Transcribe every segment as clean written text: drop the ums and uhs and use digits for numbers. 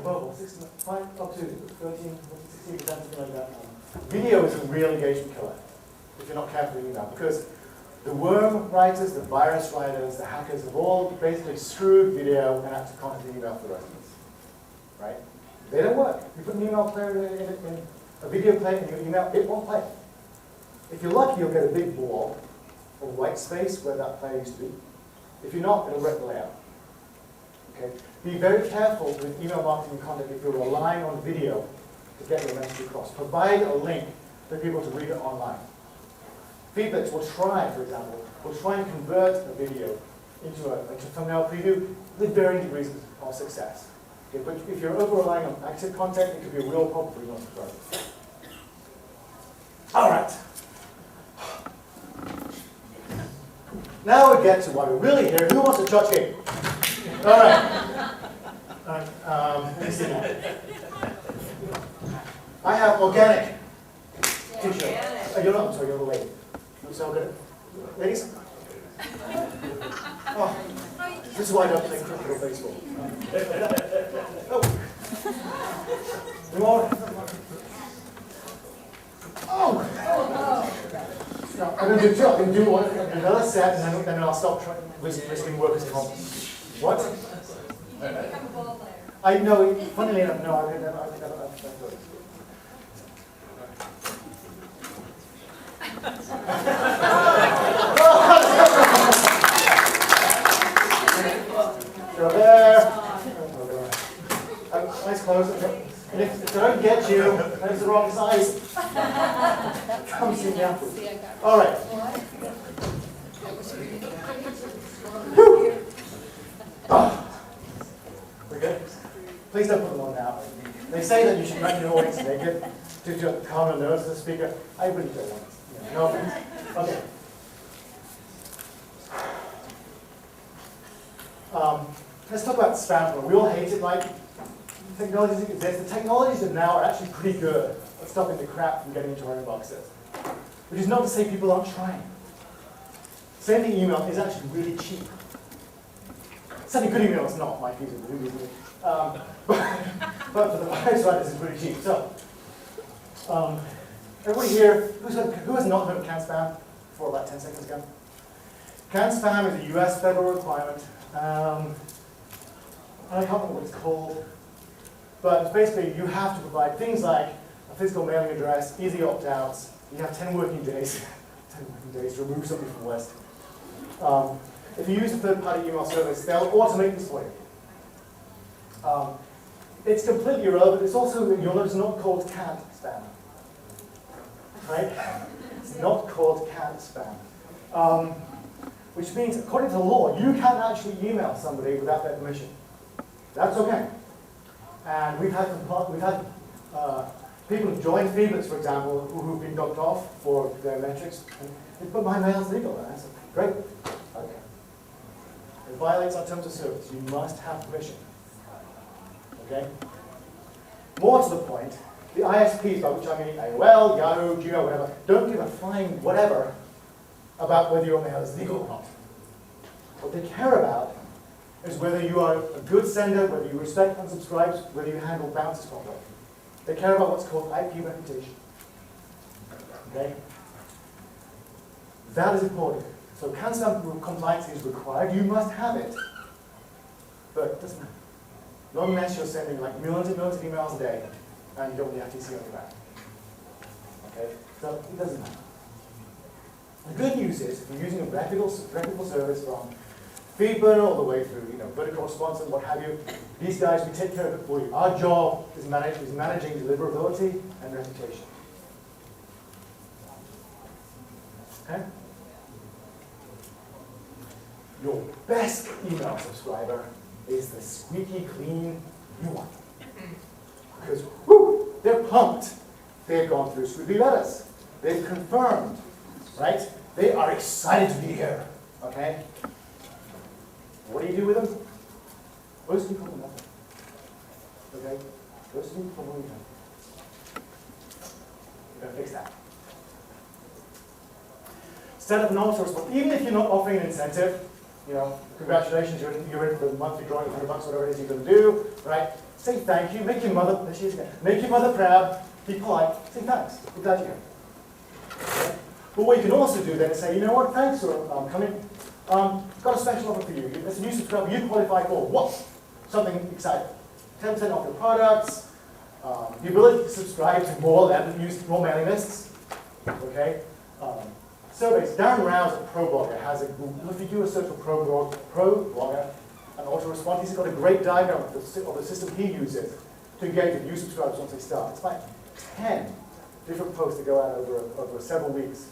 mobile, 5 up to 13, 16%, something like that. Video is a real engagement killer if you're not careful with email, because the worm writers, the virus writers, the hackers have all basically screwed video and active content in email for the rest of us. Right? They don't work. You put an email player in a video player in your email, it won't play. If you're lucky, you'll get a big blob or white space where that player used to be. If you're not, it'll wreck the layout. Okay? Be very careful with email marketing content if you're relying on video to get your message across. Provide a link for people to read it online. Feedbacks will try, for example, will try and convert a video into a thumbnail preview with varying degrees of success. Okay, but if you're over-relying on active content, it could be a real problem for your subscribers. All right. Now we get to why we're really here. Who wants to touch in? All right. Let me see now. I have organic t-shirt. You're not, I'm sorry, you're the lady. So good. Ladies? Oh, this is why I don't play cricket or baseball. Oh. More. Oh! No, I'm going to do two. I'm going to do another set, and then I'll stop risking workers' comp. What? I know, funnily enough, no, I've never Go there. Nice close. And if I don't get you, and it's the wrong size, come see me afterwards. All right. We're good? Please don't put them on now. They say that you should make your audience naked to calm the nerves of the speaker. I really don't want it. No offense. Okay. Let's talk about spam. We all hate it, right? Technologies exist. The technologies of now are actually pretty good at stopping the crap from getting into our inboxes. Which is not to say people aren't trying. Sending email is actually really cheap. Sending good email is not. My fees are really good. But for the virus writers, it's really cheap. So, everybody here, who has not heard of CAN-SPAM before about 10 seconds ago? CAN-SPAM is a US federal requirement. I can't remember what it's called. But basically, you have to provide things like a physical mailing address, easy opt-outs. You have 10 working days, 10 working days to remove something from the list. If you use a third-party email service, they'll automate this for you. It's completely irrelevant. It's also, you'll notice, not called canned spam. Right? It's not called canned spam. Which means, according to the law, you can't actually email somebody without their permission. That's okay. And we've had people who join Phoebus, for example, who've been knocked off for their metrics. And but my mail's legal. And I said, great. Okay. It violates our terms of service. You must have permission. Okay? More to the point, the ISPs, by which I mean AOL, Yahoo, Gmail, whatever, don't give a flying whatever about whether your mail is legal or not. What they care about is whether you are a good sender, whether you respect unsubscribes, whether you handle bounces properly. They care about what's called IP reputation. Okay? That is important. So CAN-SPAM compliance is required. You must have it. But it doesn't matter. Not unless you're sending like millions and millions of emails a day and you don't want the FTC on your back. Okay? So it doesn't matter. The good news is, if you're using a reputable service from FeedBurner all the way through, vertical response and what have you, these guys, we take care of it for you. Our job is managing deliverability and reputation. Okay? Your best email subscriber is the squeaky clean new one. Because, whoo, they're pumped. They've gone through Squeaky Lettuce. They've confirmed, right? They are excited to be here, okay? What do you do with them? Most people do nothing. Okay? Most people do nothing. You're going to fix that. Set up an auto response. Even if you're not offering an incentive, congratulations, you're in for the monthly drawing of $100, whatever it is you're going to do, right? Say thank you, make your mother, there she is again, make your mother proud, be polite, say thanks, we're glad you're here. Okay? But what you can also do then is say, you know what, thanks for coming. Got a special offer for you. As a new subscriber, you qualify for what? Something exciting. 10% off your products, the ability to subscribe to more mailing lists. Okay? Surveys. Darren Rouse at ProBlogger has a Google. If you do a search for ProBlogger and autorespond, he's got a great diagram of the system he uses to engage with new subscribers once they start. It's like 10 different posts that go out over several weeks.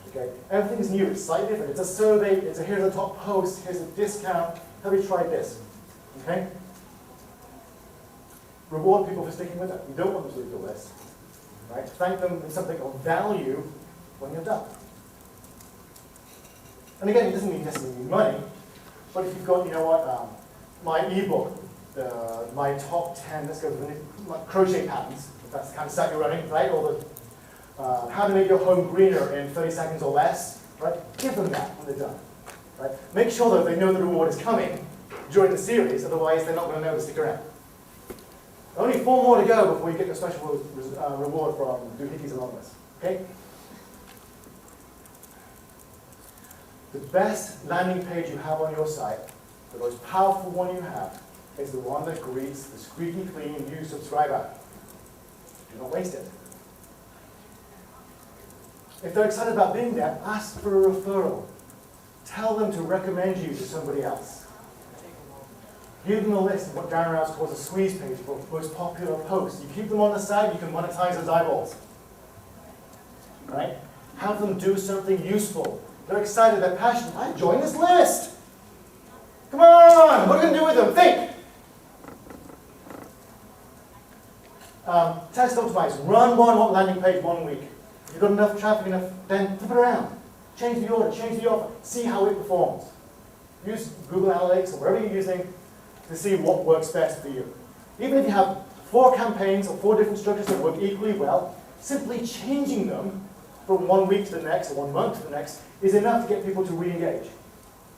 Okay? Everything is new, it's slightly different. It's a survey, it's a here's the top post, here's a discount, have you tried this? Okay? Reward people for sticking with it. You don't want them to leave the list. Right? Thank them with something of value when you're done. And again, it doesn't necessarily mean money, but if you've got, you know what, my ebook, my top 10, let's go with like crochet patterns, if that's the kind of site you're running, right? Or the how to make your home greener in 30 seconds or less, right? Give them that when they're done, right? Make sure that they know the reward is coming during the series, otherwise they're not going to know to stick around. Only 4 more to go before you get your special reward from Doohickeys Anonymous, okay? The best landing page you have on your site, the most powerful one you have, is the one that greets the squeaky clean new subscriber. Do not waste it. If they're excited about being there, ask for a referral. Tell them to recommend you to somebody else. Give them a list of what Darren Rouse calls a squeeze page for most popular posts. You keep them on the site, you can monetize those eyeballs. Right? Have them do something useful. They're excited, they're passionate. I joined this list. Come on, what are you going to do with them? Think. Test optimize. Run one landing page 1 week. If you've got enough traffic, then flip it around. Change the order, change the offer. See how it performs. Use Google Analytics or wherever you're using to see what works best for you. Even if you have 4 campaigns or 4 different structures that work equally well, simply changing them from 1 week to the next or 1 month to the next is enough to get people to re-engage.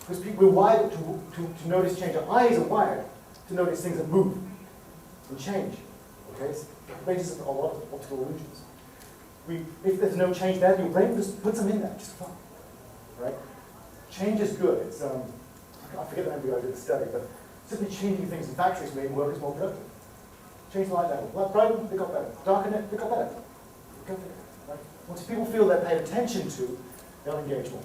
Because we're wired to notice change. Our eyes are wired to notice things that move and change. Okay? It's the basis of a lot of optical illusions. If there's no change there, your brain just puts them in there, just for fun. Right? Change is good. It's I forget the name of the guy who did the study, but simply changing things in factories made workers more productive. Change the light level. Brighten, they got better. Darken it, they got better. Right? Once people feel they're paid attention to, they'll engage more.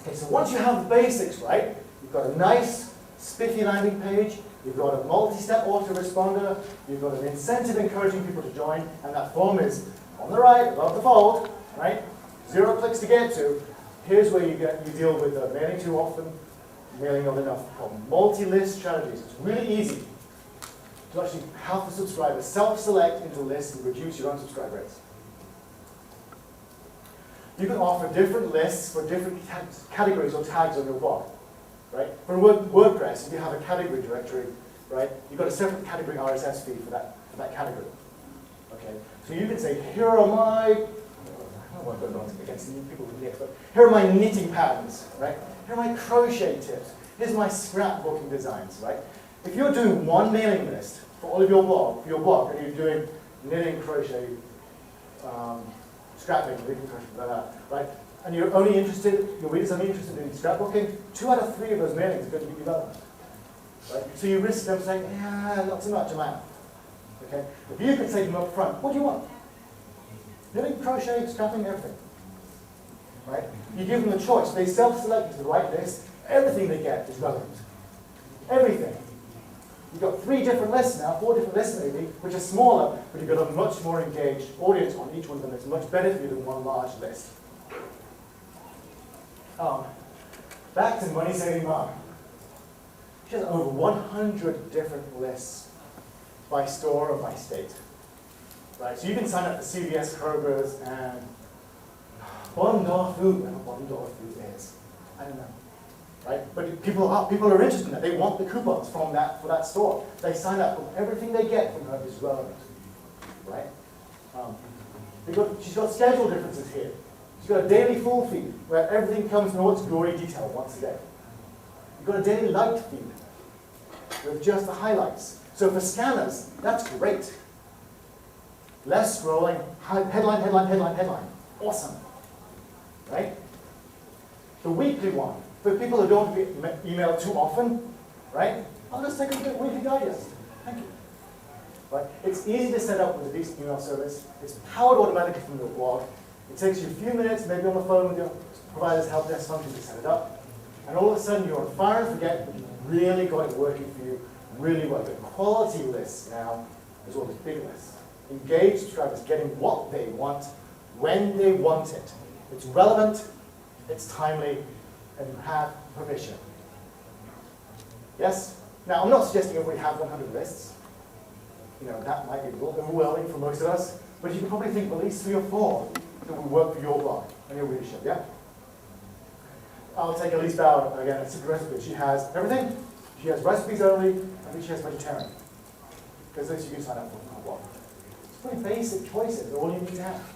Okay, so once you have the basics right, you've got a nice, spiffy landing page, you've got a multi-step autoresponder, you've got an incentive encouraging people to join, and that form is on the right, above the fold, right? 0 clicks to get to. Here's where you deal with mailing too often, mailing not enough. Multi-list strategies. It's really easy to actually have the subscribers self-select into lists and reduce your unsubscribe rates. You can offer different lists for different categories or tags on your blog. Right? For WordPress, if you have a category directory, right, you've got a separate category RSS feed for that category. Okay? So you can say, here are my, I don't want to go against new people with knit, but here are my knitting patterns, right? Here are my crochet tips. Here's my scrapbooking designs, right? If you're doing one mailing list for all of your blog, and you're doing knitting, crochet, scrapbooking, right? And your reader's only interested in scrapbooking, 2 out of 3 of those mailings are going to be relevant. Right? So you risk them saying, yeah, not so much, I'm out. Okay? If you could say to them up front, what do you want? Knitting, crochet, scrapping, everything. Right? You give them the choice. They self-select the right list. Everything they get is relevant. Everything. You've got 3 different lists now, 4 different lists maybe, which are smaller, but you've got a much more engaged audience on each one of them. It's much better for you than one large list. Back to Money Saving Mom. She has over 100 different lists by store or by state. Right? So you can sign up for CVS, Kroger's, and Bottom Dollar Food. I don't know what Bottom Dollar Food is. I don't know. Right? But people are interested in that. They want the coupons for that store. They sign up. Everything they get from her is relevant. Right? She's got schedule differences here. She's got a daily full feed where everything comes in all its glory detail once a day. You've got a daily light feed. with just the highlights. So for scanners, that's great. Less scrolling, headline, headline, headline, headline. Awesome. Right? The weekly one, for people who don't email too often, right? I'll just take a weekly digest. Thank you. Right? It's easy to set up with a decent email service. It's powered automatically from your blog. It takes you a few minutes, maybe on the phone with your provider's help desk function to set it up. And all of a sudden you're on fire and forget, but you've really got it working for you really well. The quality list now is all this big list. Engaged subscribers getting what they want, when they want it. It's relevant, it's timely, and you have permission. Yes? Now, I'm not suggesting if we have 100 lists. That might be a little overwhelming for most of us, but you can probably think of at least 3 or 4 that will work for your blog and your readership, yeah? I'll take Elise Bauer again at Secret Recipe. She has everything. She has recipes only. I think she has vegetarian. Because those you can sign up for her blog. It's pretty basic choices, all you need to have.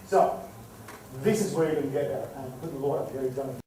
So, this is where you're going to get there. And good Lord, I've already done